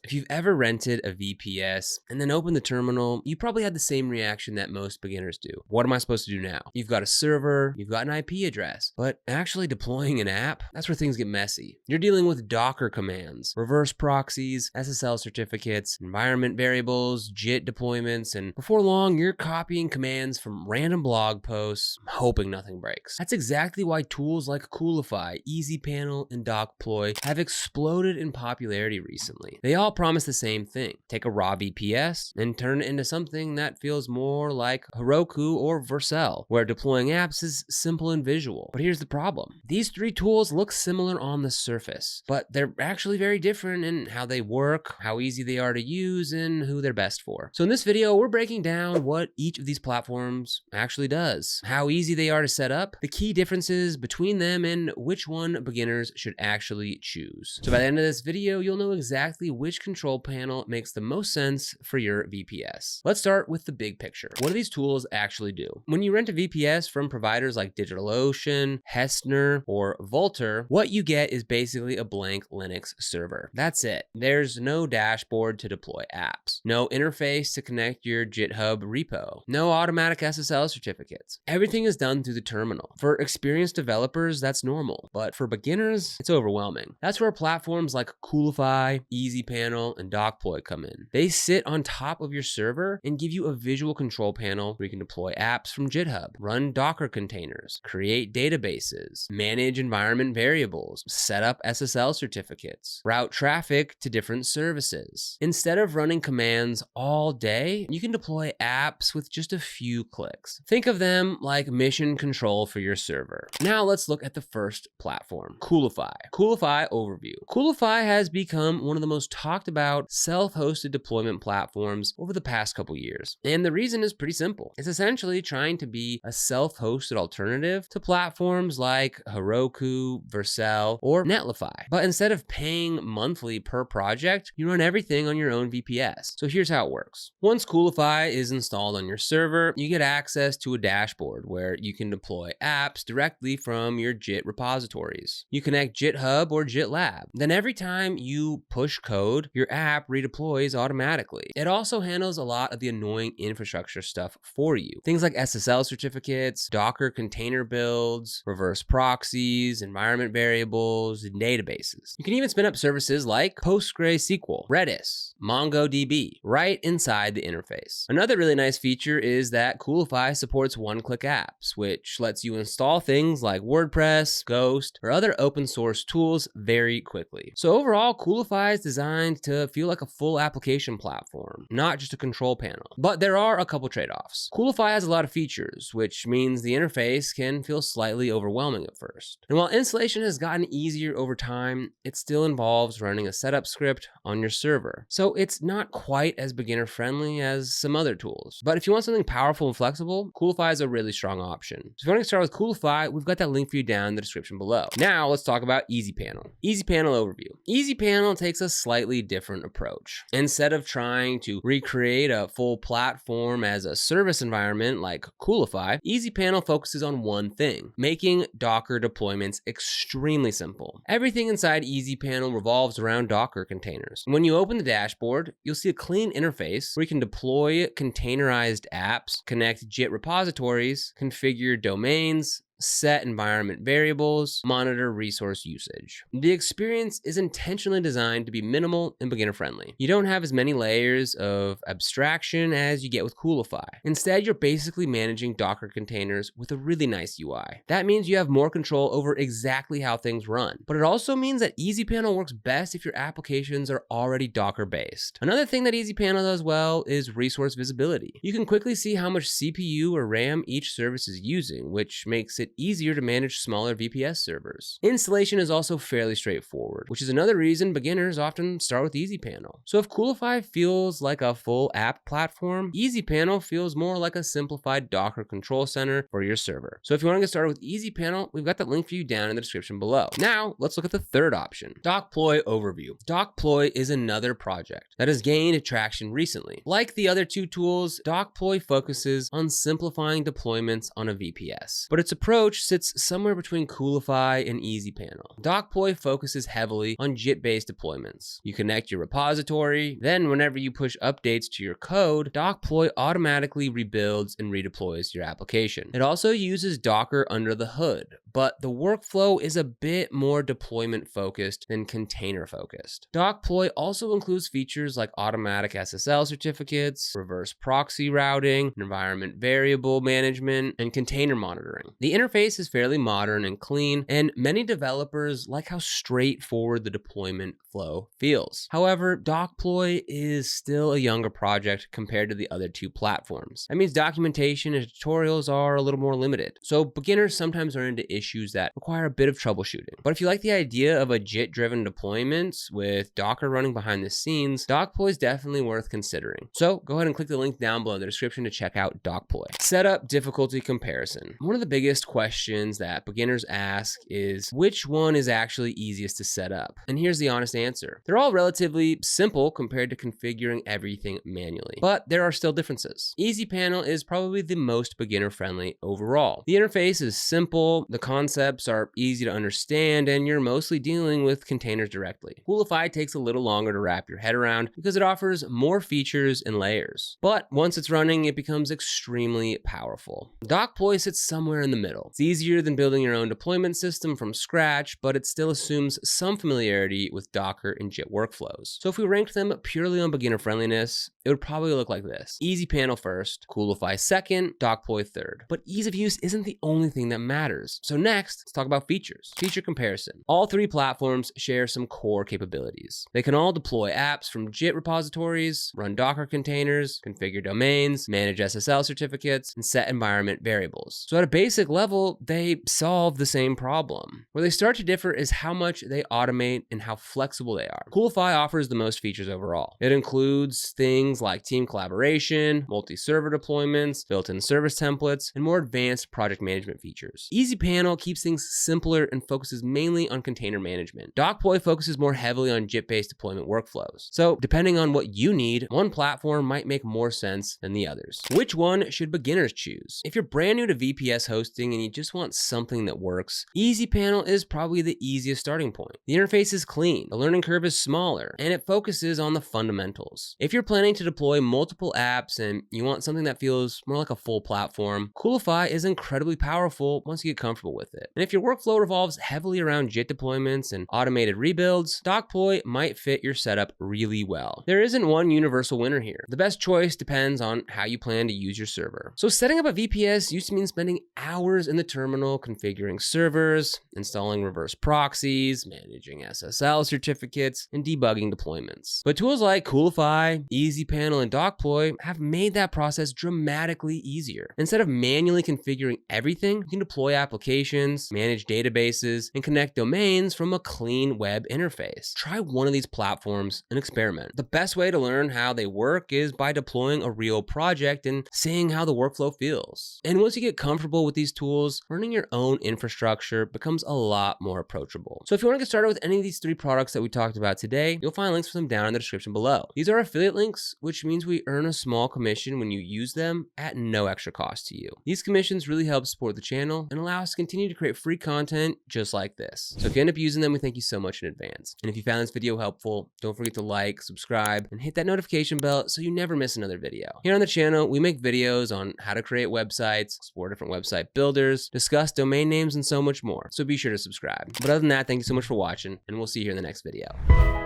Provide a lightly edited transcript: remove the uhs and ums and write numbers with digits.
If you've ever rented a VPS and then opened the terminal, you probably had the same reaction that most beginners do. What am I supposed to do now? You've got a server, you've got an IP address, but actually deploying an app, that's where things get messy. You're dealing with Docker commands, reverse proxies, SSL certificates, environment variables, JIT deployments, and before long, you're copying commands from random blog posts, hoping nothing breaks. That's exactly why tools like Coolify, EasyPanel, and Dokploy have exploded in popularity recently. They all promise the same thing. Take a raw VPS and turn it into something that feels more like Heroku or Vercel, where deploying apps is simple and visual. But here's the problem. These three tools look similar on the surface, but they're actually very different in how they work, how easy they are to use, and who they're best for. So in this video, we're breaking down what each of these platforms actually does, how easy they are to set up, the key differences between them, and which one beginners should actually choose. So by the end of this video, you'll know exactly which control panel makes the most sense for your VPS. Let's start with the big picture. What do these tools actually do? When you rent a VPS from providers like DigitalOcean, Hestner, or Vultr, what you get is basically a blank Linux server. That's it. There's no dashboard to deploy apps, no interface to connect your GitHub repo, no automatic SSL certificates. Everything is done through the terminal. For experienced developers, that's normal, but for beginners, it's overwhelming. That's where platforms like Coolify, EasyPanel, and Dokploy come in. They sit on top of your server and give you a visual control panel where you can deploy apps from GitHub, run Docker containers, create databases, manage environment variables, set up SSL certificates, route traffic to different services. Instead of running commands all day, you can deploy apps with just a few clicks. Think of them like mission control for your server. Now let's look at the first platform, Coolify. Coolify overview. Coolify has become one of the most talked about self-hosted deployment platforms over the past couple years. And the reason is pretty simple. It's essentially trying to be a self-hosted alternative to platforms like Heroku, Vercel, or Netlify. But instead of paying monthly per project, you run everything on your own VPS. So here's how it works. Once Coolify is installed on your server, you get access to a dashboard where you can deploy apps directly from your JIT repositories. You connect GitHub or GitLab. Then every time you push code, your app redeploys automatically. It also handles a lot of the annoying infrastructure stuff for you. Things like SSL certificates, Docker container builds, reverse proxies, environment variables, and databases. You can even spin up services like PostgreSQL, Redis, MongoDB right inside the interface. Another really nice feature is that Coolify supports one-click apps, which lets you install things like WordPress, Ghost, or other open source tools very quickly. So overall, Coolify is designed to feel like a full application platform, not just a control panel. But there are a couple trade-offs. Coolify has a lot of features, which means the interface can feel slightly overwhelming at first. And while installation has gotten easier over time, it still involves running a setup script on your server. So it's not quite as beginner-friendly as some other tools. But if you want something powerful and flexible, Coolify is a really strong option. So if you want to start with Coolify, we've got that link for you down in the description below. Now let's talk about EasyPanel. EasyPanel overview. EasyPanel takes a slightly different approach. Instead of trying to recreate a full platform as a service environment like Coolify, EasyPanel focuses on one thing: making Docker deployments extremely simple. Everything inside EasyPanel revolves around Docker containers. When you open the dashboard, you'll see a clean interface where you can deploy containerized apps, connect JIT repositories, configure domains, set environment variables, monitor resource usage. The experience is intentionally designed to be minimal and beginner-friendly. You don't have as many layers of abstraction as you get with Coolify. Instead, you're basically managing Docker containers with a really nice UI. That means you have more control over exactly how things run. But it also means that EasyPanel works best if your applications are already Docker-based. Another thing that EasyPanel does well is resource visibility. You can quickly see how much CPU or RAM each service is using, which makes it easier to manage smaller VPS servers. Installation is also fairly straightforward, which is another reason beginners often start with EasyPanel. So if Coolify feels like a full app platform, EasyPanel feels more like a simplified Docker control center for your server. So if you want to get started with EasyPanel, we've got that link for you down in the description below. Now, let's look at the third option, Dokploy overview. Dokploy is another project that has gained traction recently. Like the other two tools, Dokploy focuses on simplifying deployments on a VPS, but its approach approach sits somewhere between Coolify and EasyPanel. Dokploy focuses heavily on Git-based deployments. You connect your repository, then whenever you push updates to your code, Dokploy automatically rebuilds and redeploys your application. It also uses Docker under the hood, but the workflow is a bit more deployment focused than container focused. Dokploy also includes features like automatic SSL certificates, reverse proxy routing, environment variable management, and container monitoring. The interface is fairly modern and clean, and many developers like how straightforward the deployment flow feels. However, Dokploy is still a younger project compared to the other two platforms. That means documentation and tutorials are a little more limited. So beginners sometimes run into issues that require a bit of troubleshooting. But if you like the idea of a JIT-driven deployment with Docker running behind the scenes, Dokploy is definitely worth considering. So go ahead and click the link down below in the description to check out Dokploy. Setup difficulty comparison. One of the biggest questions that beginners ask is which one is actually easiest to set up? And here's the honest answer. They're all relatively simple compared to configuring everything manually, but there are still differences. EasyPanel is probably the most beginner-friendly overall. The interface is simple, the concepts are easy to understand, and you're mostly dealing with containers directly. Coolify takes a little longer to wrap your head around because it offers more features and layers. But once it's running, it becomes extremely powerful. Dokploy sits somewhere in the middle. It's easier than building your own deployment system from scratch, but it still assumes some familiarity with Docker and JIT workflows. So if we ranked them purely on beginner friendliness, it would probably look like this. EasyPanel first, Coolify second, Dokploy third. But ease of use isn't the only thing that matters. So next, let's talk about features. Feature comparison. All three platforms share some core capabilities. They can all deploy apps from JIT repositories, run Docker containers, configure domains, manage SSL certificates, and set environment variables. So at a basic level, they solve the same problem. Where they start to differ is how much they automate and how flexible they are. Coolify offers the most features overall. It includes things like team collaboration, multi-server deployments, built-in service templates, and more advanced project management features. EasyPanel keeps things simpler and focuses mainly on container management. Dokploy focuses more heavily on JIT-based deployment workflows. So depending on what you need, one platform might make more sense than the others. Which one should beginners choose? If you're brand new to VPS hosting and you just want something that works, EasyPanel is probably the easiest starting point. The interface is clean, the learning curve is smaller, and it focuses on the fundamentals. If you're planning to deploy multiple apps and you want something that feels more like a full platform, Coolify is incredibly powerful once you get comfortable with it. And if your workflow revolves heavily around JIT deployments and automated rebuilds, Dokploy might fit your setup really well. There isn't one universal winner here. The best choice depends on how you plan to use your server. So setting up a VPS used to mean spending hours in the terminal configuring servers, installing reverse proxies, managing SSL certificates, and debugging deployments. But tools like Coolify, EasyPanel, and Dokploy have made that process dramatically easier. Instead of manually configuring everything, you can deploy applications, manage databases, and connect domains from a clean web interface. Try one of these platforms and experiment. The best way to learn how they work is by deploying a real project and seeing how the workflow feels. And once you get comfortable with these tools, running your own infrastructure becomes a lot more approachable. So if you want to get started with any of these three products that we talked about today, you'll find links for them down in the description below. These are affiliate links, which means we earn a small commission when you use them at no extra cost to you. These commissions really help support the channel and allow us to continue to create free content just like this. So if you end up using them, we thank you so much in advance. And if you found this video helpful, don't forget to like, subscribe, and hit that notification bell so you never miss another video. Here on the channel, we make videos on how to create websites, explore different website builders, discuss domain names, and so much more. So be sure to subscribe. But other than that, thank you so much for watching, and we'll see you here in the next video.